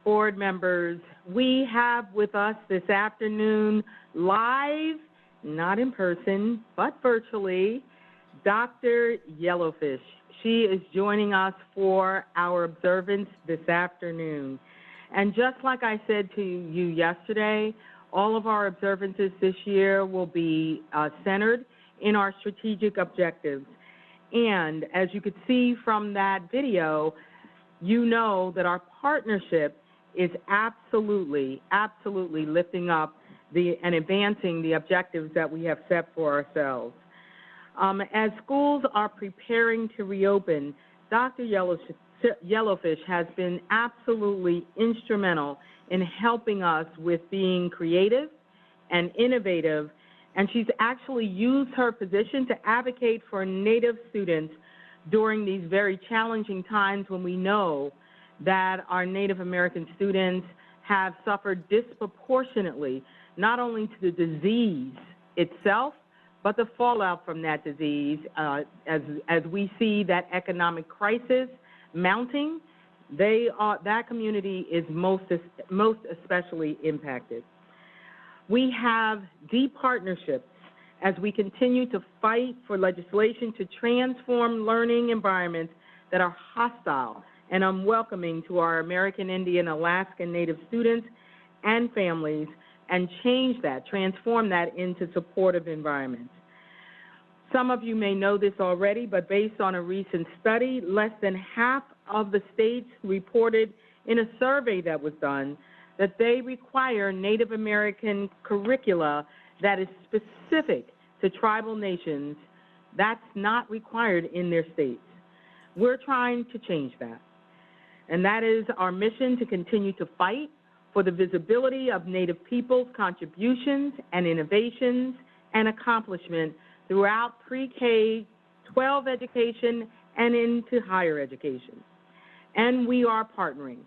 board members, we have with us this afternoon, live, not in person, but virtually, Dr. Yellowfish. She is joining us for our observance this afternoon. And just like I said to you yesterday, all of our observances this year will be centered in our strategic objectives. And as you could see from that video, you know that our partnership is absolutely lifting up and advancing the objectives that we have set for ourselves. As schools are preparing to reopen, Dr. Yellowfish has been absolutely instrumental in helping us with being creative and innovative, and she's actually used her position to advocate for Native students during these very challenging times when we know that our Native American students have suffered disproportionately, not only to the disease itself, but the fallout from that disease. As we see that economic crisis mounting, that community is most especially impacted. We have deep partnerships as we continue to fight for legislation to transform learning environments that are hostile and unwelcoming to our American Indian, Alaskan Native students and families, and transform that into supportive environments. Some of you may know this already, but based on a recent study, less than half of the states reported in a survey that was done that they require Native American curricula that is specific to tribal nations. That's not required in their states. We're trying to change that. And that is our mission, to continue to fight for the visibility of Native peoples' contributions and innovations and accomplishment throughout pre-K-12 education and into higher education. And we are partnering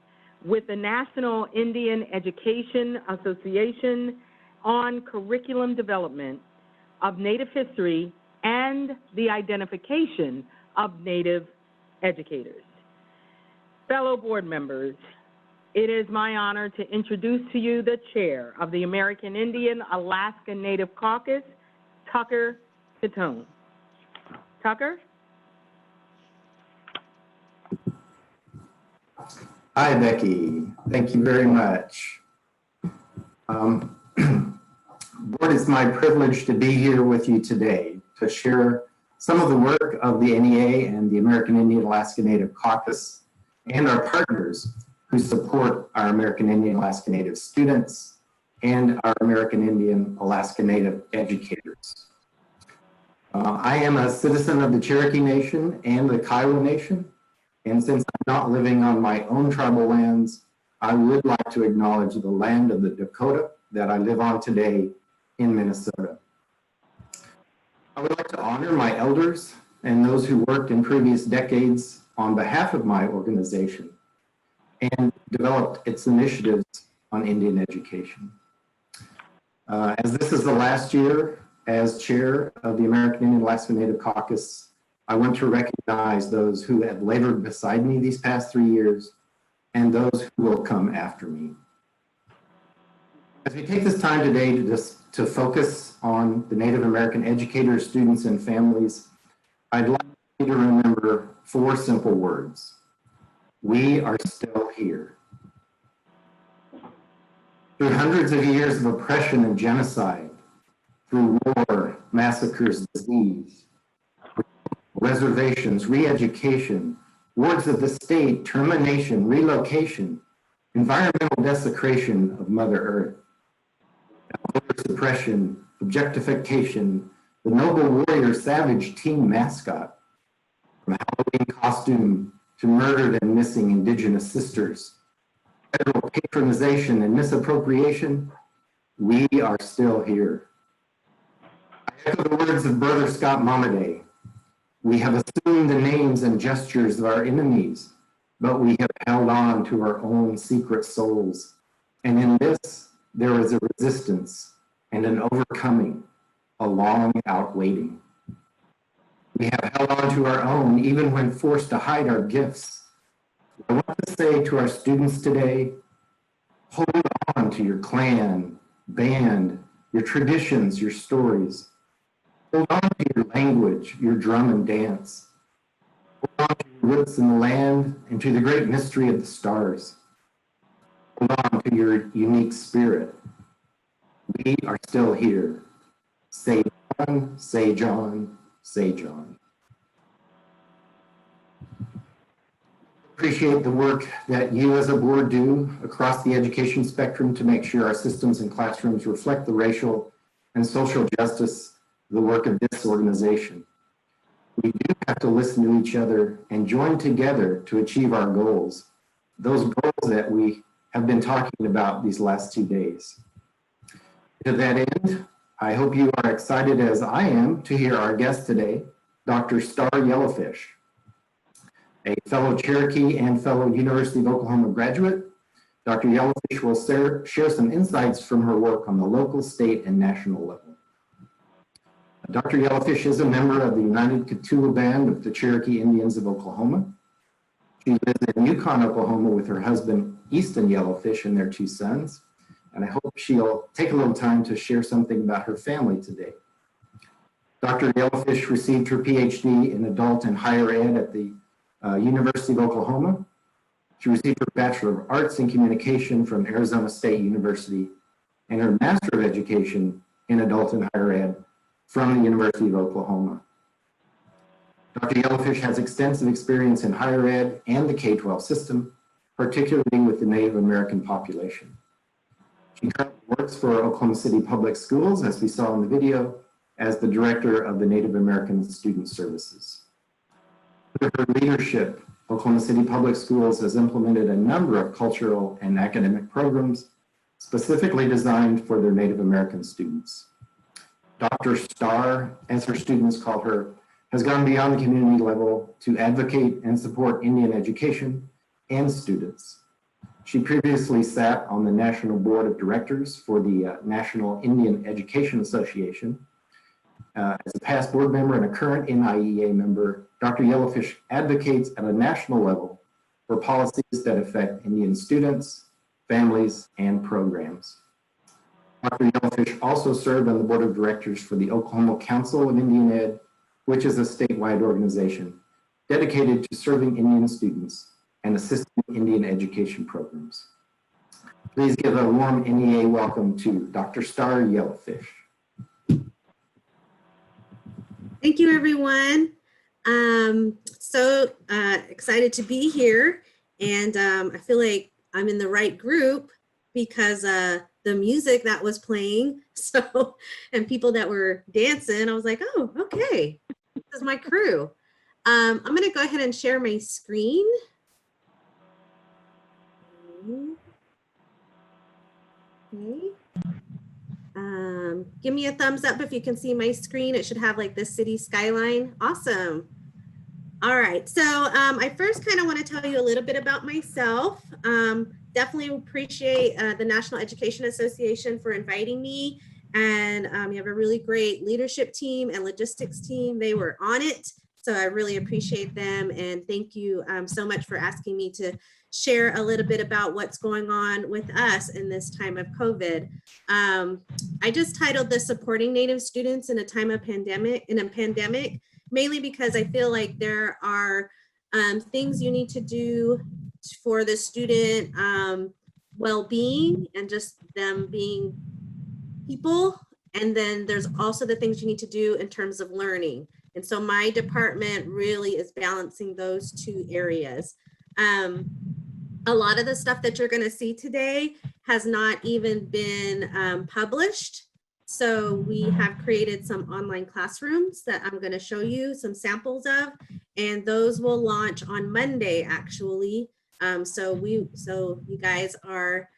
with the National Indian Education Association on curriculum development of Native history and the identification of Native educators. Fellow board members, it is my honor to introduce to you the chair of the American Indian Alaska Native Caucus, Tucker Quetone. Tucker? Hi, Becky. Thank you very much. Board, it's my privilege to be here with you today to share some of the work of the NEA and the American Indian Alaska Native Caucus and our partners who support our American Indian Alaska Native students and our American Indian Alaska Native educators. I am a citizen of the Cherokee Nation and the Kiowa Nation, and since I'm not living on my own tribal lands, I would like to acknowledge the land of the Dakota that I live on today in Minnesota. I would like to honor my elders and those who worked in previous decades on behalf of my organization and developed its initiatives on Indian education. As this is the last year as chair of the American Indian Alaska Native Caucus, I want to recognize those who have labored beside me these past 3 years and those who will come after me. As we take this time today to focus on the Native American educators, students, and families, I'd like you to remember 4 simple words. We are still here. Through hundreds of years of oppression and genocide, through war, massacres, disease, reservations, re-education, wards of the state, termination, relocation, environmental desecration of Mother Earth, suppression, objectification, the noble warrior savage team mascot, from Halloween costume to murdered and missing Indigenous sisters, federal patronization and misappropriation, we are still here. I echo the words of Brother Scott Momaday. We have assumed the names and gestures of our enemies, but we have held on to our own secret souls. And in this, there is a resistance and an overcoming, a long out waiting. We have held on to our own, even when forced to hide our gifts. I want to say to our students today, Hold on to your clan, band, your traditions, your stories. Hold on to your language, your drum and dance. Hold on to your roots in the land and to the great mystery of the stars. Hold on to your unique spirit. We are still here. Say John, say John, say John. Appreciate the work that you as a board do across the education spectrum to make sure our systems and classrooms reflect the racial and social justice, the work of this organization. We do have to listen to each other and join together to achieve our goals, those goals that we have been talking about these last 2 days. To that end, I hope you are excited as I am to hear our guest today, Dr. Star Yellowfish, a fellow Cherokee and fellow University of Oklahoma graduate. Dr. Yellowfish will share some insights from her work on the local, state, and national level. Dr. Yellowfish is a member of the United Cthulhu Band of the Cherokee Indians of Oklahoma. She lives in Yukon, Oklahoma with her husband, Easton Yellowfish, and their 2 sons. And I hope she'll take a little time to share something about her family today. Dr. Yellowfish received her PhD in adult and higher ed at the University of Oklahoma. She received her Bachelor of Arts in Communication from Arizona State University and her Master of Education in adult and higher ed from the University of Oklahoma. Dr. Yellowfish has extensive experience in higher ed and the K-12 system, particularly with the Native American population. She currently works for Oklahoma City Public Schools, as we saw in the video, as the Director of the Native American Student Services. Under her leadership, Oklahoma City Public Schools has implemented a number of cultural and academic programs specifically designed for their Native American students. Dr. Star, as her students call her, has gone beyond the community level to advocate and support Indian education and students. She previously sat on the National Board of Directors for the National Indian Education Association. As a past board member and a current NIEA member, Dr. Yellowfish advocates at a national level for policies that affect Indian students, families, and programs. Dr. Yellowfish also served on the board of directors for the Oklahoma Council of Indian Ed, which is a statewide organization dedicated to serving Indian students and assisting Indian education programs. Please give a warm NEA welcome to Dr. Star Yellowfish. Thank you, everyone. So excited to be here, and I feel like I'm in the right group because the music that was playing, and people that were dancing, I was like, oh, okay, this is my crew. I'm gonna go ahead and share my screen. Okay. Give me a thumbs up if you can see my screen. It should have like this city skyline. Awesome. All right, so I first kind of want to tell you a little bit about myself. Definitely appreciate the National Education Association for inviting me. And you have a really great leadership team and logistics team. They were on it. So I really appreciate them. And thank you so much for asking me to share a little bit about what's going on with us in this time of COVID. I just titled this Supporting Native Students in a Time of Pandemic, mainly because I feel like there are things you need to do for the student well-being and just them being people. And then there's also the things you need to do in terms of learning. And so my department really is balancing those two areas. A lot of the stuff that you're going to see today has not even been published. So we have created some online classrooms that I'm going to show you some samples of, and those will launch on Monday, actually. So you guys are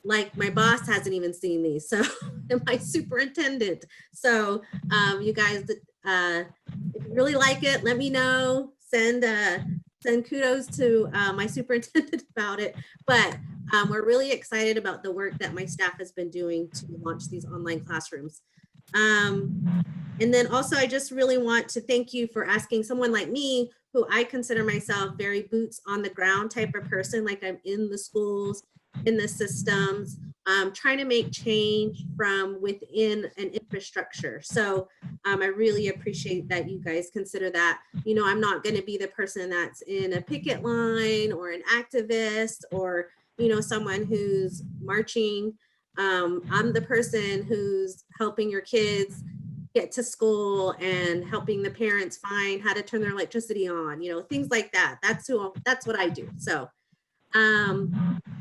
like, my boss hasn't even seen these, so and my superintendent. So you guys, if you really like it, let me know. Send kudos to my superintendent about it. But we're really excited about the work that my staff has been doing to launch these online classrooms. And then also, I just really want to thank you for asking someone like me who I consider myself very boots on the ground type of person, like I'm in the schools, in the systems, trying to make change from within an infrastructure. So I really appreciate that you guys consider that. You know, I'm not going to be the person that's in a picket line or an activist or, you know, someone who's marching. I'm the person who's helping your kids get to school and helping the parents find how to turn their electricity on, you know, things like that. That's what I do. So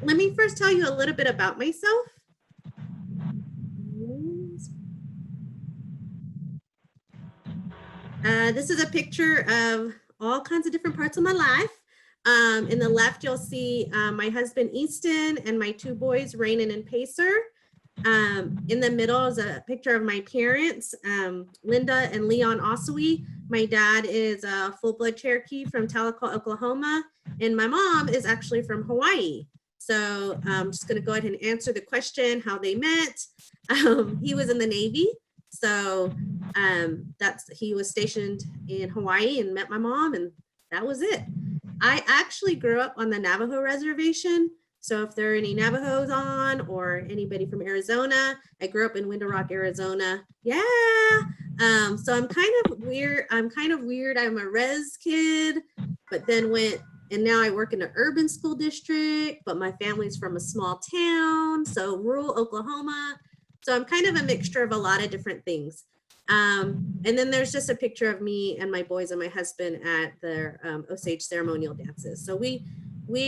let me first tell you a little bit about myself. This is a picture of all kinds of different parts of my life. In the left, you'll see my husband, Easton, and my two boys, Rainin and Pacer. In the middle is a picture of my parents, Linda and Leon Ossowy. My dad is a full-blood Cherokee from Tahlequah, Oklahoma, and my mom is actually from Hawaii. So I'm just going to go ahead and answer the question how they met. He was in the Navy, so he was stationed in Hawaii and met my mom, and that was it. I actually grew up on the Navajo reservation. So if there are any Navajos on or anybody from Arizona, I grew up in Window Rock, Arizona. Yeah. So I'm kind of weird. I'm a res kid, but then and now I work in an urban school district, but my family's from a small town, so rural Oklahoma. So I'm kind of a mixture of a lot of different things. And then there's just a picture of me and my boys and my husband at their Osage ceremonial dances. So we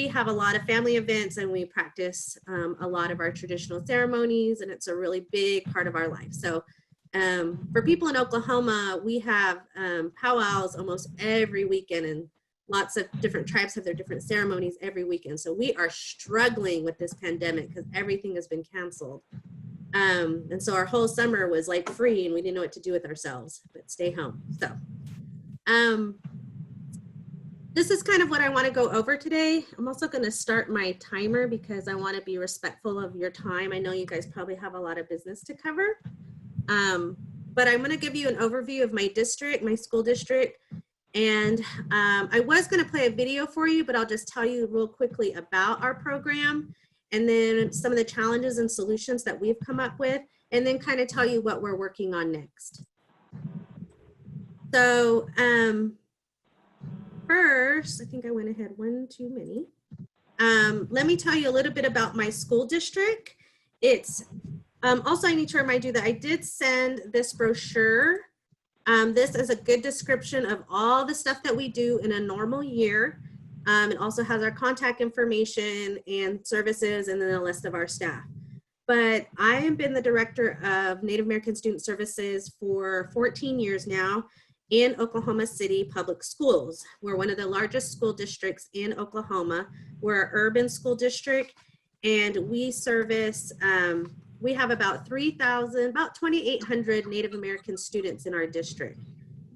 have a lot of family events and we practice a lot of our traditional ceremonies, and it's a really big part of our life. So for people in Oklahoma, we have powwows almost every weekend, and lots of different tribes have their different ceremonies every weekend. So we are struggling with this pandemic because everything has been canceled. And so our whole summer was like free and we didn't know what to do with ourselves, but stay home. So this is kind of what I want to go over today. I'm also going to start my timer because I want to be respectful of your time. I know you guys probably have a lot of business to cover, but I'm going to give you an overview of my district, my school district. And I was going to play a video for you, but I'll just tell you real quickly about our program and then some of the challenges and solutions that we've come up with, and then kind of tell you what we're working on next. So first, I think I went ahead one too many. Let me tell you a little bit about my school district. It's also, I need to remind you that I did send this brochure. This is a good description of all the stuff that we do in a normal year. It also has our contact information and services and then a list of our staff. But I have been the director of Native American Student Services for 14 years now in Oklahoma City Public Schools. We're one of the largest school districts in Oklahoma. We're an urban school district, and we service, we have about 2,800 Native American students in our district.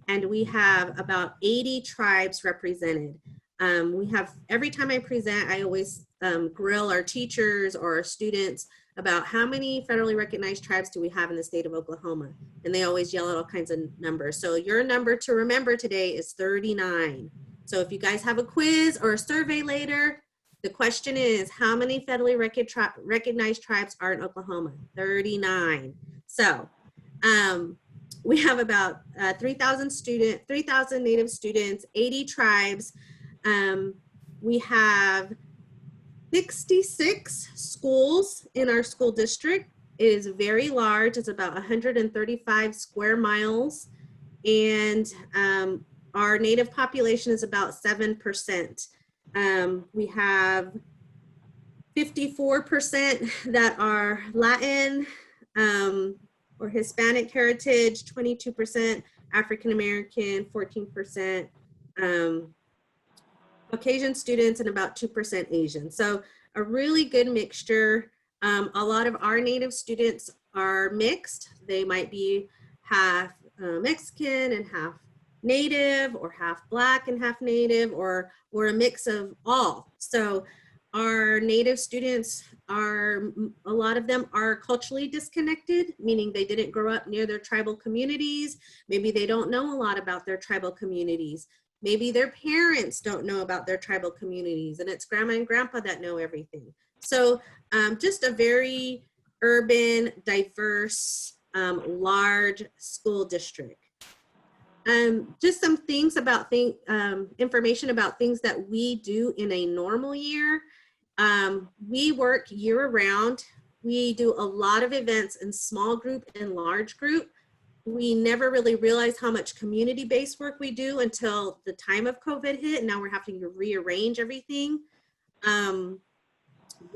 And we have about 80 tribes represented. We have, every time I present, I always grill our teachers or our students about how many federally recognized tribes do we have in the state of Oklahoma? And they always yell at all kinds of numbers. So your number to remember today is 39. So if you guys have a quiz or a survey later, the question is, how many federally recognized tribes are in Oklahoma? 39. So we have about 3,000 Native students, 80 tribes. We have 66 schools in our school district. It is very large. It's about 135 square miles. And our Native population is about 7%. We have 54% that are Latin or Hispanic heritage, 22% African American, 14% Caucasian students, and about 2% Asian. So a really good mixture. A lot of our Native students are mixed. They might be half Mexican and half Native, or half Black and half Native, or a mix of all. So our Native students are, a lot of them are culturally disconnected, meaning they didn't grow up near their tribal communities. Maybe they don't know a lot about their tribal communities. Maybe their parents don't know about their tribal communities, and it's grandma and grandpa that know everything. So just a very urban, diverse, large school district. Just some things about information about things that we do in a normal year. We work year round. We do a lot of events in small group and large group. We never really realized how much community-based work we do until the time of COVID hit. And now we're having to rearrange everything.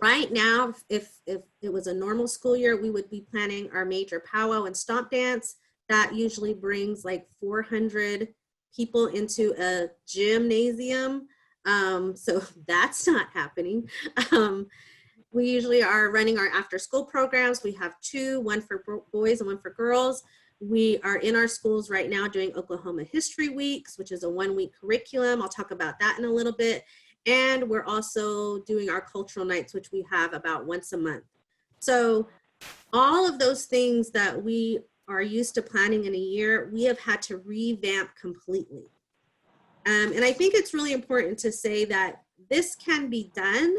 Right now, if it was a normal school year, we would be planning our major powwow and stomp dance. That usually brings like 400 people into a gymnasium. So that's not happening. We usually are running our after school programs. We have two, one for boys and one for girls. We are in our schools right now doing Oklahoma History Weeks, which is a 1-week curriculum. I'll talk about that in a little bit. And we're also doing our cultural nights, which we have about once a month. So all of those things that we are used to planning in a year, we have had to revamp completely. And I think it's really important to say that this can be done.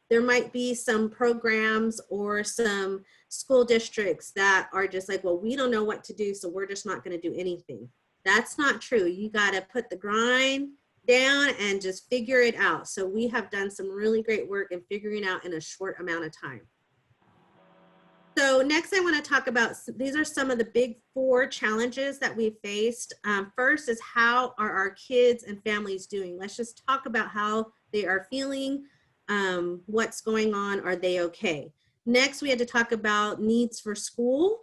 There might be some programs or some school districts that are just like, well, we don't know what to do, so we're just not going to do anything. That's not true. You got to put the grind down and just figure it out. So we have done some really great work in figuring out in a short amount of time. So next I want to talk about, these are some of the big 4 challenges that we faced. First is, how are our kids and families doing? Let's just talk about how they are feeling, what's going on, are they okay? Next, we had to talk about needs for school,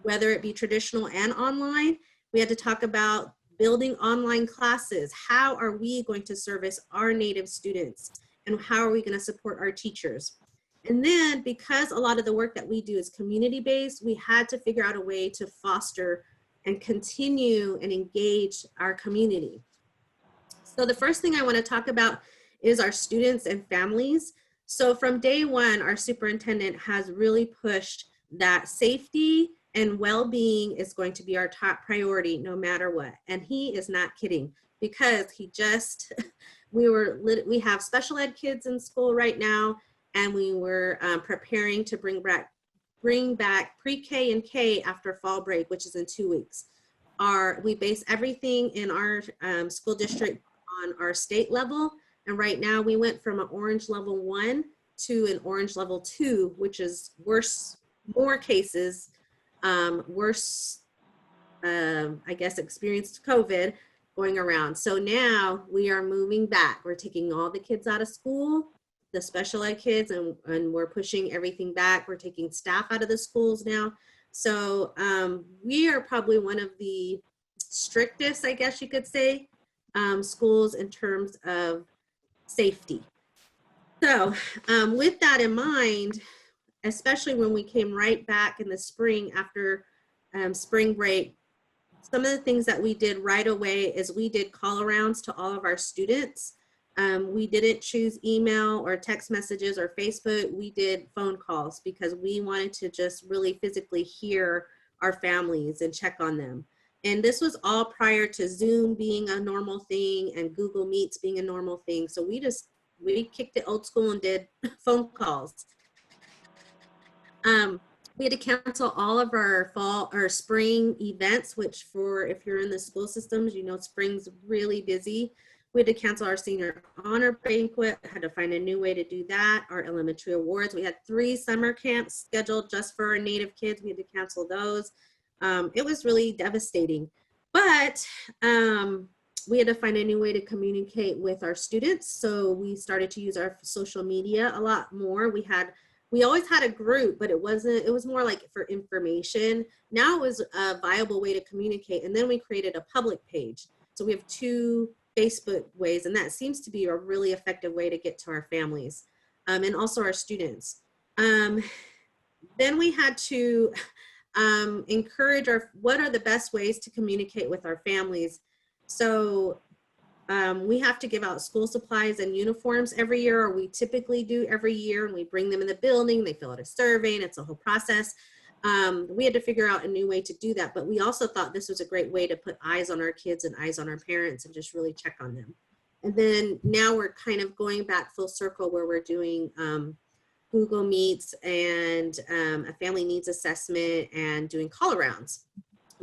whether it be traditional and online. We had to talk about building online classes. How are we going to service our Native students? And how are we going to support our teachers? And then, because a lot of the work that we do is community-based, we had to figure out a way to foster and continue and engage our community. So the first thing I want to talk about is our students and families. So from day one, our superintendent has really pushed that safety and well-being is going to be our top priority no matter what. And he is not kidding, because he just, we have special ed kids in school right now, and we were preparing to bring back pre-K and K after fall break, which is in 2 weeks. We base everything in our school district on our state level. And right now we went from an orange level 1 to an orange level 2, which is worse, more cases, worse, I guess, experienced COVID going around. So now we are moving back. We're taking all the kids out of school, the special ed kids, and we're pushing everything back. We're taking staff out of the schools now. So we are probably one of the strictest, I guess you could say, schools in terms of safety. So with that in mind, especially when we came right back in the spring after spring break, some of the things that we did right away is we did call arounds to all of our students. We didn't choose email or text messages or Facebook. We did phone calls because we wanted to just really physically hear our families and check on them. And this was all prior to Zoom being a normal thing and Google Meets being a normal thing. So we kicked it old school and did phone calls. We had to cancel all of our fall or spring events, which if you're in the school systems, you know, spring's really busy. We had to cancel our senior honor banquet, had to find a new way to do that. Our elementary awards, we had 3 summer camps scheduled just for our Native kids. We had to cancel those. It was really devastating, but we had to find a new way to communicate with our students. So we started to use our social media a lot more. We always had a group, but it was more like for information. Now it was a viable way to communicate. And then we created a public page. So we have 2 Facebook ways, and that seems to be a really effective way to get to our families and also our students. Then we had to encourage what are the best ways to communicate with our families. So we have to give out school supplies and uniforms every year, or we typically do every year, and we bring them in the building, they fill out a survey, and it's a whole process. We had to figure out a new way to do that, but we also thought this was a great way to put eyes on our kids and eyes on our parents and just really check on them. And then now we're kind of going back full circle where we're doing Google Meets and a family needs assessment and doing call arounds.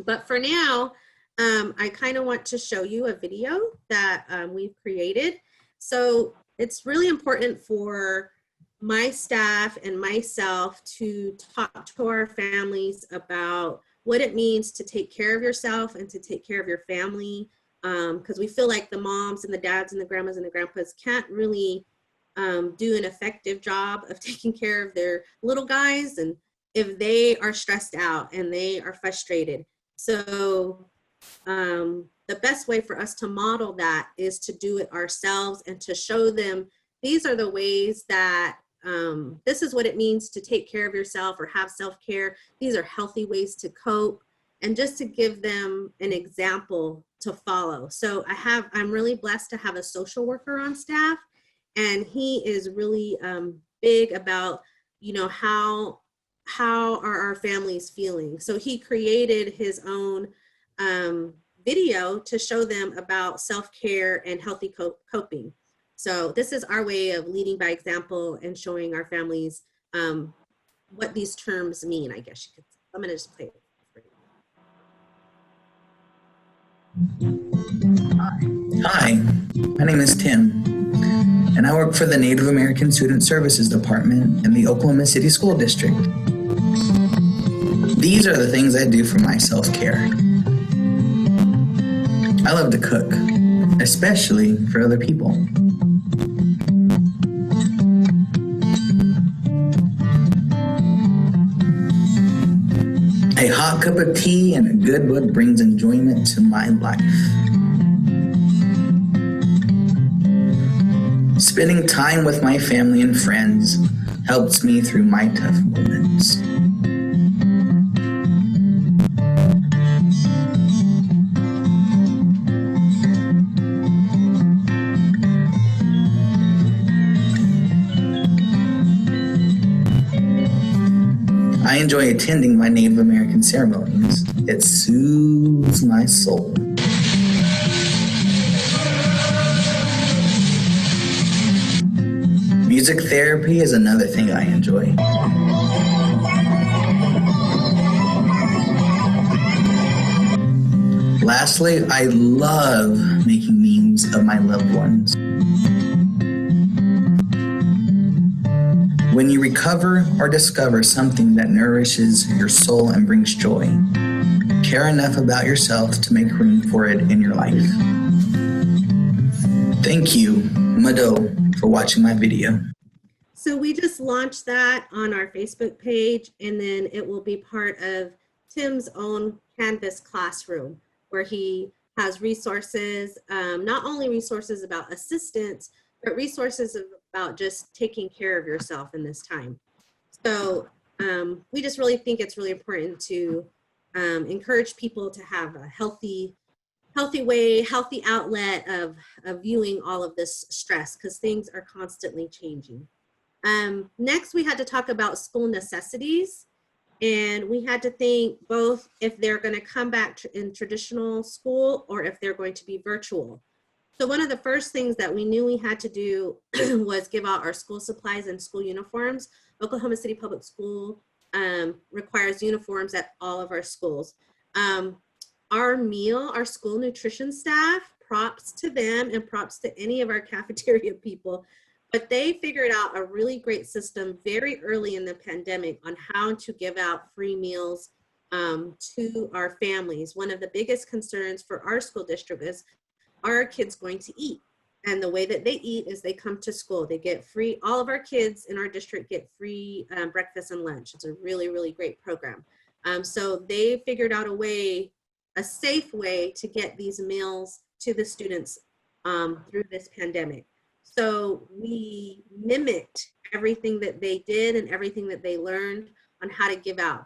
But for now, I kind of want to show you a video that we've created. So it's really important for my staff and myself to talk to our families about what it means to take care of yourself and to take care of your family. Because we feel like the moms and the dads and the grandmas and the grandpas can't really do an effective job of taking care of their little guys, and if they are stressed out and they are frustrated. So the best way for us to model that is to do it ourselves and to show them these are the ways that this is what it means to take care of yourself or have self-care. These are healthy ways to cope, and just to give them an example to follow. So I'm really blessed to have a social worker on staff, and he is really big about, you know, how are our families feeling. So he created his own video to show them about self-care and healthy coping. So this is our way of leading by example and showing our families what these terms mean, I guess you could say. I'm gonna just play it for you. Hi, my name is Tim, and I work for the Native American Student Services Department in the Oklahoma City School District. These are the things I do for my self-care. I love to cook, especially for other people. A hot cup of tea and a good book brings enjoyment to my life. Spending time with my family and friends helps me through my tough moments. I enjoy attending my Native American ceremonies. It soothes my soul. Music therapy is another thing I enjoy. Lastly, I love making memes of my loved ones. When you recover or discover something that nourishes your soul and brings joy, care enough about yourself to make room for it in your life. Thank you, Mado, for watching my video. So we just launched that on our Facebook page, and then it will be part of Tim's own Canvas classroom, where he has resources, not only resources about assistance, but resources about just taking care of yourself in this time. So we just really think it's really important to encourage people to have a healthy way, healthy outlet of viewing all of this stress, because things are constantly changing. Next, we had to talk about school necessities, and we had to think both if they're going to come back in traditional school or if they're going to be virtual. So one of the first things that we knew we had to do was give out our school supplies and school uniforms. Oklahoma City Public School requires uniforms at all of our schools. Our school nutrition staff, props to them and props to any of our cafeteria people, but they figured out a really great system very early in the pandemic on how to give out free meals to our families. One of the biggest concerns for our school district is, are our kids going to eat? And the way that they eat is they come to school. They get free, all of our kids in our district get free breakfast and lunch. It's a really, really great program. So they figured out a safe way to get these meals to the students through this pandemic. So we mimicked everything that they did and everything that they learned on how to give out.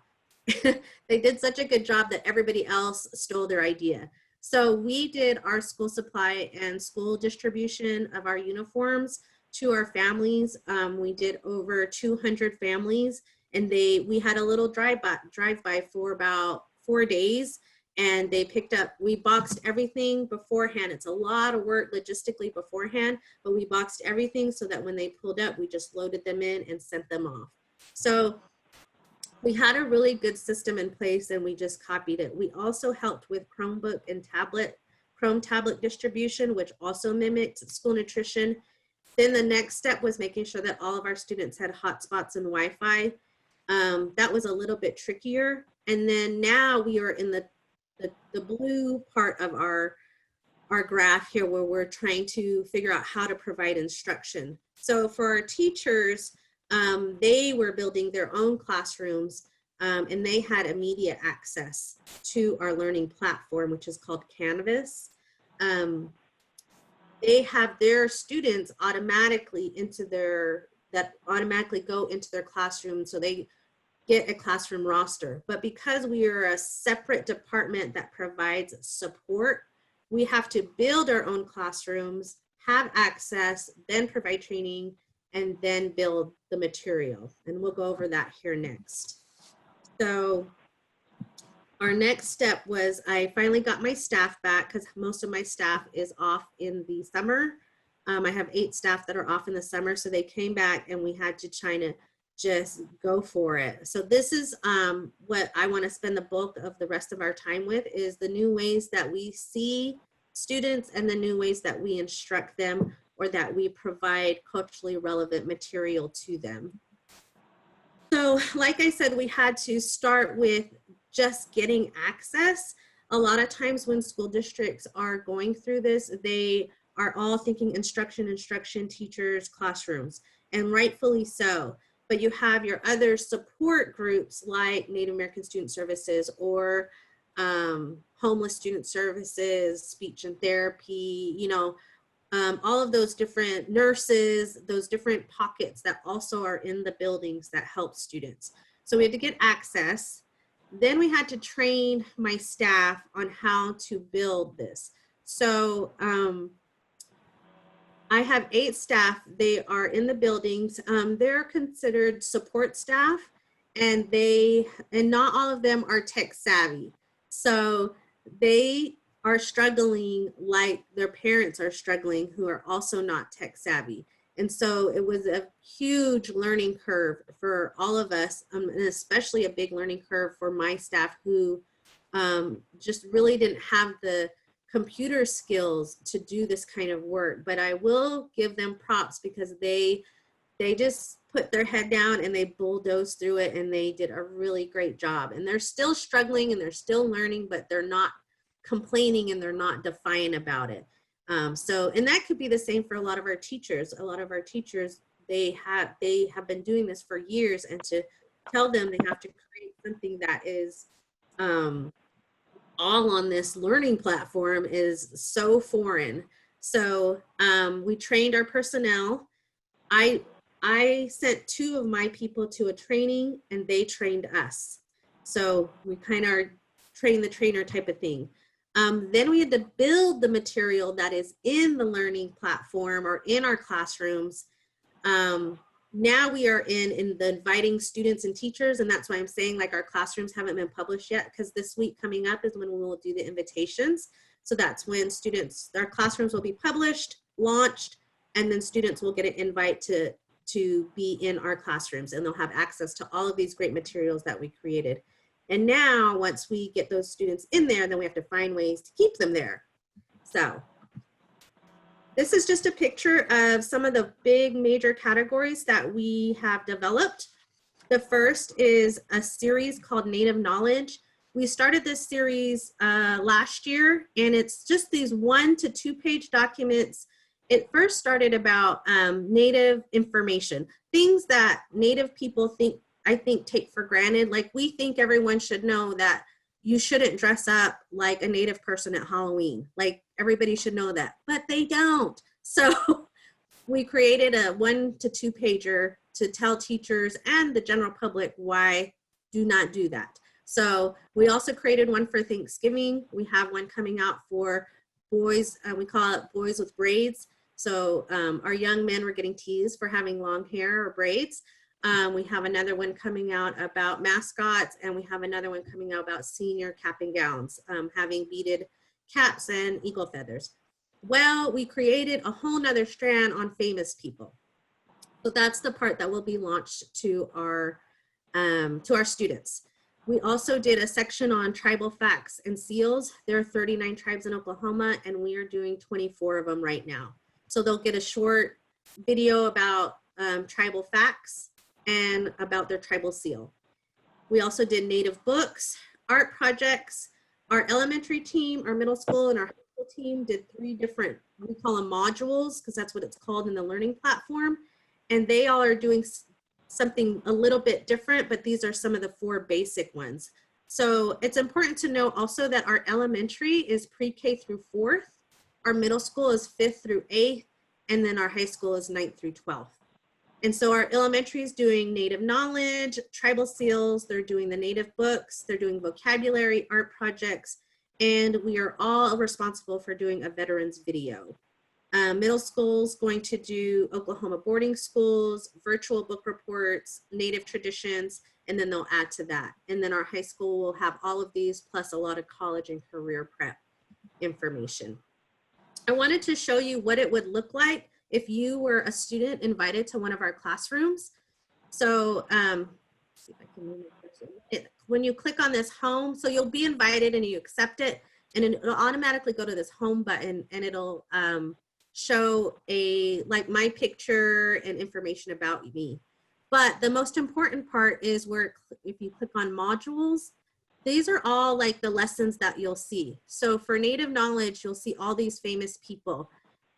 They did such a good job that everybody else stole their idea. So we did our school supply and school distribution of our uniforms to our families. We did over 200 families, and we had a little drive-by for about 4 days, and they picked up, we boxed everything beforehand. It's a lot of work logistically beforehand, but we boxed everything so that when they pulled up, we just loaded them in and sent them off. So we had a really good system in place, and we just copied it. We also helped with Chromebook and Chrome tablet distribution, which also mimicked school nutrition. Then the next step was making sure that all of our students had hotspots and Wi-Fi. That was a little bit trickier. And then now we are in the blue part of our graph here, where we're trying to figure out how to provide instruction. So for our teachers, they were building their own classrooms, and they had immediate access to our learning platform, which is called Canvas. They have their students automatically automatically go into their classroom, so they get a classroom roster. But because we are a separate department that provides support, we have to build our own classrooms, have access, then provide training, and then build the material. And we'll go over that here next. So our next step was I finally got my staff back, because most of my staff is off in the summer. I have 8 staff that are off in the summer, so they came back and we had to try to just go for it. So this is what I want to spend the bulk of the rest of our time with, is the new ways that we see students and the new ways that we instruct them, or that we provide culturally relevant material to them. So like I said, we had to start with just getting access. A lot of times when school districts are going through this, they are all thinking instruction, teachers, classrooms, and rightfully so. But you have your other support groups like Native American Student Services, or homeless student services, speech and therapy, you know, all of those different nurses, those different pockets that also are in the buildings that help students. So we had to get access. Then we had to train my staff on how to build this. So I have 8 staff. They are in the buildings. They're considered support staff, and not all of them are tech savvy. So they are struggling like their parents are struggling, who are also not tech savvy. And so it was a huge learning curve for all of us, and especially a big learning curve for my staff, who just really didn't have the computer skills to do this kind of work. But I will give them props, because they just put their head down and they bulldozed through it, and they did a really great job. And they're still struggling and they're still learning, but they're not complaining and they're not defiant about it. And that could be the same for a lot of our teachers. A lot of our teachers, they have been doing this for years, and to tell them they have to create something that is all on this learning platform is so foreign. So we trained our personnel. I sent 2 of my people to a training, and they trained us. So we kind of train the trainer type of thing. Then we had to build the material that is in the learning platform or in our classrooms. Now we are in the inviting students and teachers, and that's why I'm saying, like, our classrooms haven't been published yet, because this week coming up is when we will do the invitations. So that's when our classrooms will be published, launched, and then students will get an invite to be in our classrooms, and they'll have access to all of these great materials that we created. And now, once we get those students in there, then we have to find ways to keep them there. So this is just a picture of some of the big major categories that we have developed. The first is a series called Native Knowledge. We started this series last year, and it's just these 1 to 2 page documents. It first started about Native information, things that Native people I think take for granted. Like, we think everyone should know that you shouldn't dress up like a Native person at Halloween. Like, everybody should know that, but they don't. So we created a 1 to 2 pager to tell teachers and the general public why do not do that. So we also created one for Thanksgiving. We have one coming out for boys. We call it Boys with Braids. So our young men were getting teased for having long hair or braids. We have another one coming out about mascots, and we have another one coming out about senior cap and gowns, having beaded caps and eagle feathers. Well, we created a whole nother strand on famous people. So that's the part that will be launched to our students. We also did a section on tribal facts and seals. There are 39 tribes in Oklahoma, and we are doing 24 of them right now. So they'll get a short video about tribal facts and about their tribal seal. We also did native books, art projects. Our elementary team, our middle school, and our high school team did 3 different, we call them modules, because that's what it's called in the learning platform. And they all are doing something a little bit different, but these are some of the 4 basic ones. So it's important to know also that our elementary is pre-K through 4th, our middle school is 5th through 8th, and then our high school is 9th through 12th. And so our elementary is doing native knowledge, tribal seals, they're doing the native books, they're doing vocabulary, art projects, and we are all responsible for doing a veterans video. Middle school is going to do Oklahoma boarding schools, virtual book reports, native traditions, and then they'll add to that. And then our high school will have all of these plus a lot of college and career prep information. I wanted to show you what it would look like if you were a student invited to one of our classrooms. So see if I can move it. When you click on this home, so you'll be invited and you accept it, and it'll automatically go to this home button, and it'll show like my picture and information about me. But the most important part is where if you click on modules, these are all like the lessons that you'll see. So for native knowledge, you'll see all these famous people.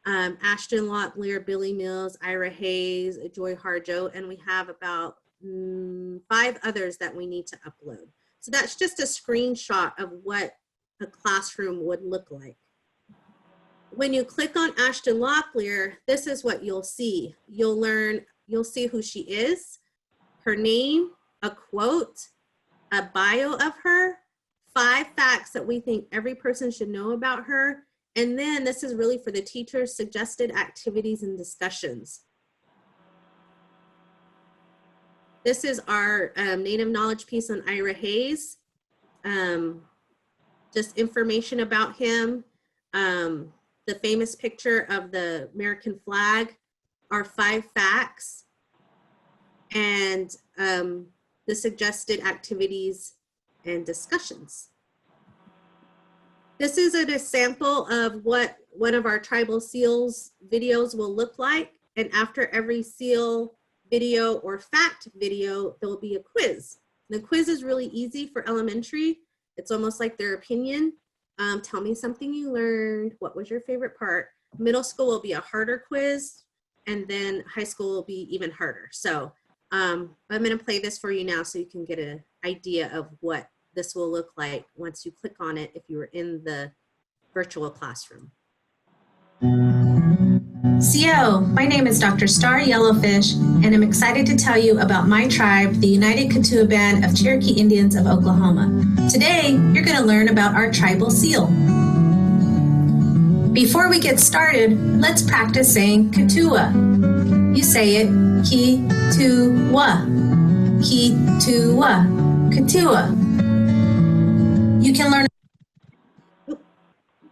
Ashton Locklear, Billy Mills, Ira Hayes, Joy Harjo, and we have about 5 others that we need to upload. So that's just a screenshot of what a classroom would look like. When you click on Ashton Locklear, this is what you'll see. You'll see who she is, her name, a quote, a bio of her, 5 facts that we think every person should know about her. And then this is really for the teachers, suggested activities and discussions. This is our native knowledge piece on Ira Hayes. Just information about him. The famous picture of the American flag, our 5 facts, and the suggested activities and discussions. This is a sample of what one of our tribal seals videos will look like. And after every seal video or fact video, there will be a quiz. The quiz is really easy for elementary. It's almost like their opinion. Tell me something you learned. What was your favorite part? Middle school will be a harder quiz, and then high school will be even harder. So I'm going to play this for you now so you can get an idea of what this will look like once you click on it if you were in the virtual classroom. CO, my name is Dr. Star Yellowfish, and I'm excited to tell you about my tribe, the United Quetone Band of Cherokee Indians of Oklahoma. Today, you're going to learn about our tribal seal. Before we get started, let's practice saying Ketua. You say it, Ki-tu-wa, Ki-tu-wa, Ketua. You can learn.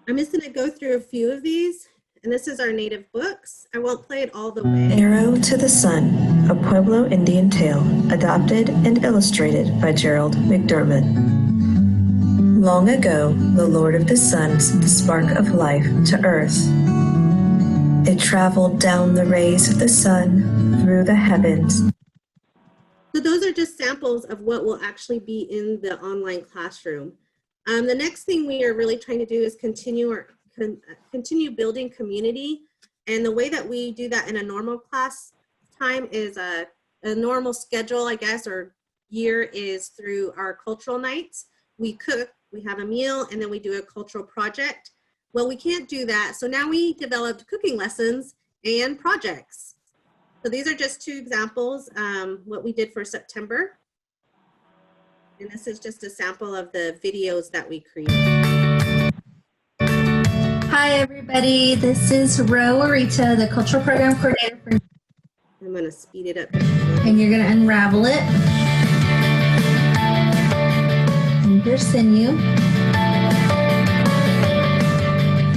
I'm just going to go through a few of these. And this is our native books. I won't play it all the way. Arrow to the Sun, a Pueblo Indian tale, adapted and illustrated by Gerald McDermott. Long ago, the Lord of the Sun sent the spark of life to Earth. It traveled down the rays of the sun through the heavens. So those are just samples of what will actually be in the online classroom. The next thing we are really trying to do is continue building community. And the way that we do that in a normal class time is a normal schedule, I guess, or year is through our cultural nights. We cook, we have a meal, and then we do a cultural project. Well, we can't do that. So now we developed cooking lessons and projects. So these are just 2 examples, what we did for September. And this is just a sample of the videos that we created. Hi, everybody. This is Ro Arita, the Cultural Program Coordinator for I'm going to speed it up. And you're going to unravel it. And your sinew.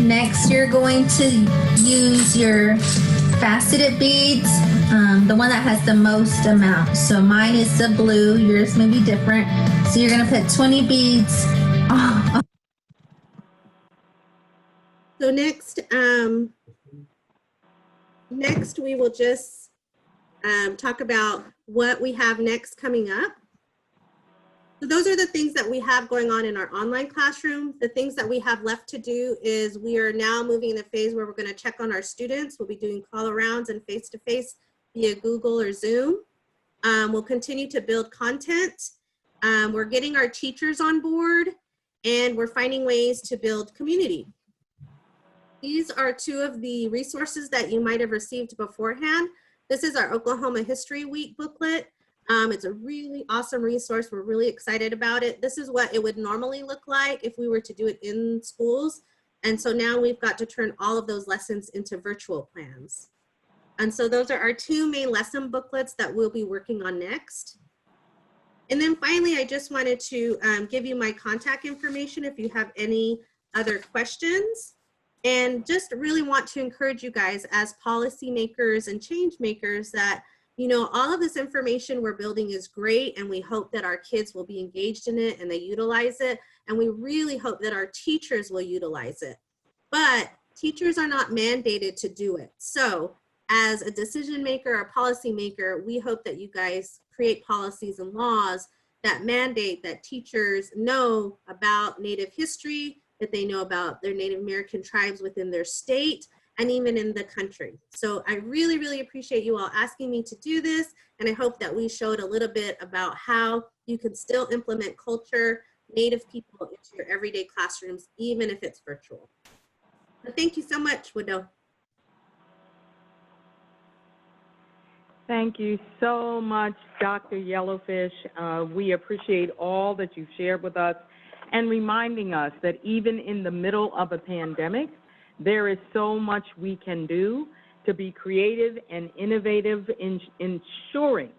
Next, you're going to use your faceted beads, the one that has the most amount. So mine is the blue, yours may be different. So you're going to put 20 beads. So next we will just talk about what we have next coming up. So those are the things that we have going on in our online classroom. The things that we have left to do is we are now moving in the phase where we're going to check on our students. We'll be doing call arounds and face-to-face via Google or Zoom. We'll continue to build content. We're getting our teachers on board, and we're finding ways to build community. These are two of the resources that you might have received beforehand. This is our Oklahoma History Week booklet. It's a really awesome resource. We're really excited about it. This is what it would normally look like if we were to do it in schools. And so now we've got to turn all of those lessons into virtual plans. And so those are our two main lesson booklets that we'll be working on next. And then finally, I just wanted to give you my contact information if you have any other questions. And just really want to encourage you guys as policymakers and change makers that, you know, all of this information we're building is great, and we hope that our kids will be engaged in it and they utilize it. And we really hope that our teachers will utilize it. But teachers are not mandated to do it. So as a decision maker or policy maker, we hope that you guys create policies and laws that mandate that teachers know about Native history, that they know about their Native American tribes within their state and even in the country. So I really, really appreciate you all asking me to do this. And I hope that we showed a little bit about how you can still implement culture, Native people into your everyday classrooms, even if it's virtual. So thank you so much, Widow. Thank you so much, Dr. Yellowfish. We appreciate all that you've shared with us and reminding us that even in the middle of a pandemic, there is so much we can do to be creative and innovative in ensuring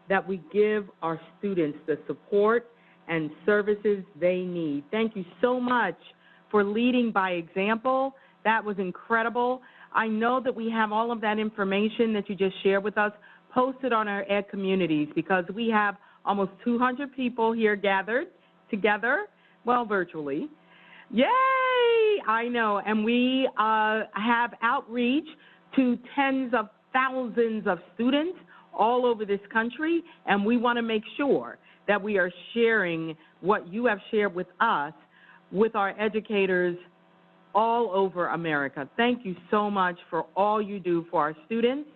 that we give our students the support and services they need. Thank you so much for leading by example. That was incredible. I know that we have all of that information that you just shared with us posted on our Ed communities, because we have almost 200 people here gathered together, well, virtually. Yay! I know, and we have outreach to tens of thousands of students all over this country, and we want to make sure that we are sharing what you have shared with us with our educators all over America. Thank you so much for all you do for our students,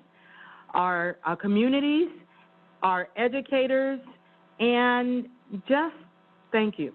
our communities, our educators, and just thank you.